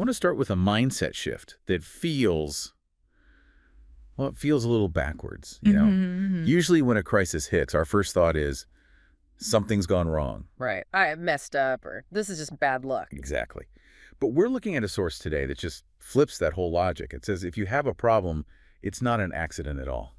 to start with a mindset shift that feels, well, it feels a little backwards, you know? Mm-hmm. Usually when a crisis hits, our first thought is, something's gone wrong. Right. I messed up, or this is just bad luck. Exactly. But we're looking at a source today that just flips that whole logic. It says if you have a problem, it's not an accident at all.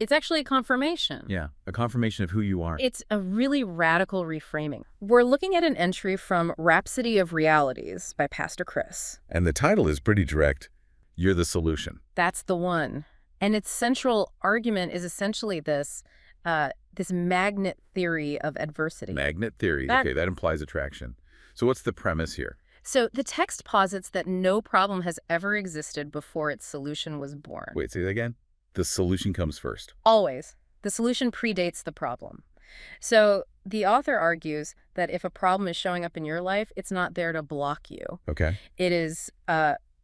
It's actually a confirmation. Yeah, a confirmation of who you are. It's a really radical reframing. We're looking at an entry from Rhapsody of Realities by Pastor Chris. And the title is pretty direct. You're the solution. That's the one. And its central argument is essentially this magnet theory of adversity. Magnet theory. Okay, that implies attraction. So what's the premise here? So the text posits that no problem has ever existed before its solution was born. Wait, say that again? The solution comes first. Always. The solution predates the problem. So the author argues that if a problem is showing up in your life, it's not there to block you. Okay. It is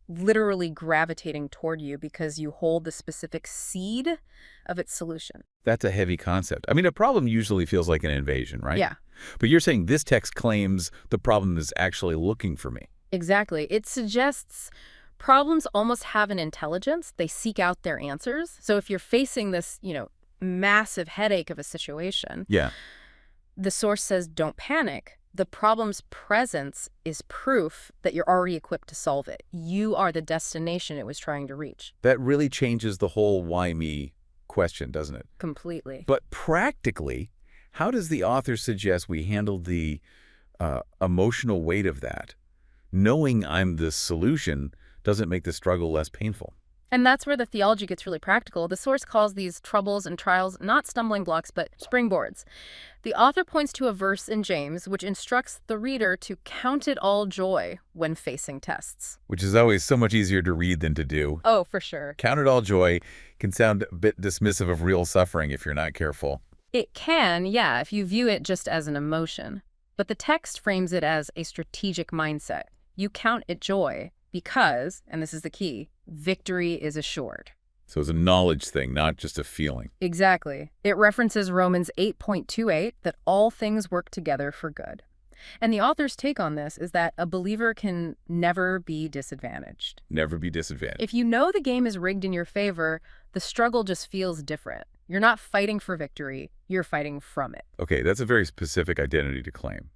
literally gravitating toward you because you hold the specific seed of its solution. That's a heavy concept. I mean, a problem usually feels like an invasion, right? Yeah. But you're saying this text claims the problem is actually looking for me. Exactly. It suggests problems almost have an intelligence. They seek out their answers. So if you're facing this, massive headache of a situation, yeah, the source says don't panic. The problem's presence is proof that you're already equipped to solve it. You are the destination it was trying to reach. that really changes the whole why me question, doesn't it? Completely. But practically, how does the author suggest we handle the emotional weight of that? Knowing I'm the solution doesn't make the struggle less painful. And that's where the theology gets really practical. The source calls these troubles and trials not stumbling blocks, but springboards. The author points to a verse in James which instructs the reader to count it all joy when facing tests. Which is always so much easier to read than to do. Oh, for sure. Count it all joy can sound a bit dismissive of real suffering if you're not careful. It can, yeah, if you view it just as an emotion. But the text frames it as a strategic mindset. You count it joy because, and this is the key, victory is assured. So it's a knowledge thing, not just a feeling. Exactly. It references Romans 8.28 that all things work together for good. And the author's take on this is that a believer can never be disadvantaged. Never be disadvantaged. If you know the game is rigged in your favor, the struggle just feels different. You're not fighting for victory, you're fighting from it. Okay, that's a very specific identity to claim.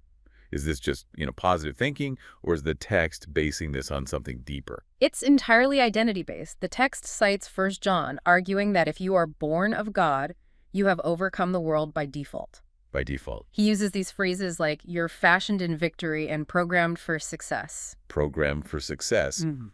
Is this just, positive thinking, or is the text basing this on something deeper? It's entirely identity-based. The text cites 1 John, arguing that if you are born of God, you have overcome the world by default. By default. He uses these phrases like, you're fashioned in victory and programmed for success. Programmed for success. Mm-hmm.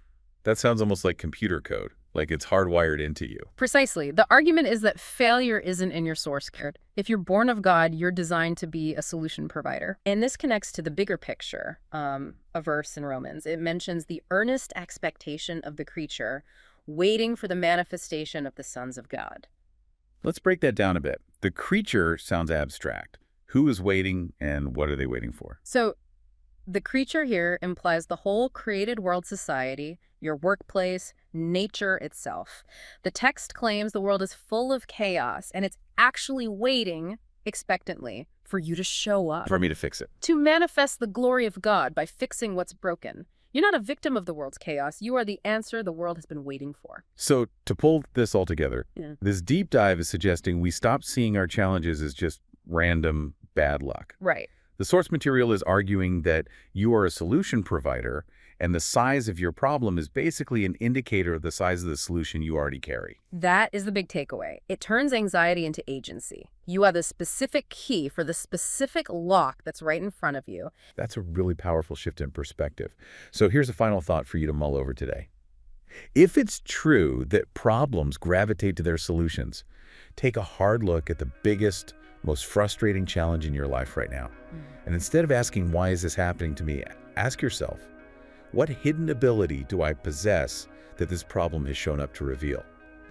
That sounds almost like computer code, like it's hardwired into you. Precisely. The argument is that failure isn't in your source code. If you're born of God, you're designed to be a solution provider. And this connects to the bigger picture, a verse in Romans. It mentions the earnest expectation of the creature, waiting for the manifestation of the sons of God. Let's break that down a bit. The creature sounds abstract. Who is waiting and what are they waiting for? So the creature here implies the whole created world society, your workplace, nature itself. The text claims the world is full of chaos, and it's actually waiting expectantly for you to show up. For me to fix it. To manifest the glory of God by fixing what's broken. You're not a victim of the world's chaos. You are the answer the world has been waiting for. So to pull this all together, this deep dive is suggesting we stop seeing our challenges as just random bad luck. Right. The source material is arguing that you are a solution provider, and the size of your problem is basically an indicator of the size of the solution you already carry. That is the big takeaway. It turns anxiety into agency. You are the specific key for the specific lock that's right in front of you. That's a really powerful shift in perspective. So here's a final thought for you to mull over today. If it's true that problems gravitate to their solutions, take a hard look at the biggest, most frustrating challenge in your life right now. And instead of asking, why is this happening to me, ask yourself, what hidden ability do I possess that this problem has shown up to reveal?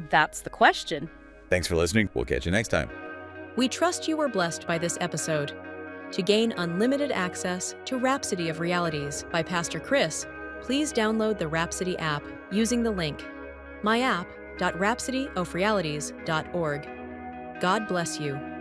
That's the question. Thanks for listening. We'll catch you next time. We trust you were blessed by this episode. To gain unlimited access to Rhapsody of Realities by Pastor Chris, please download the Rhapsody app using the link myapp.rhapsodyofrealities.org. God bless you.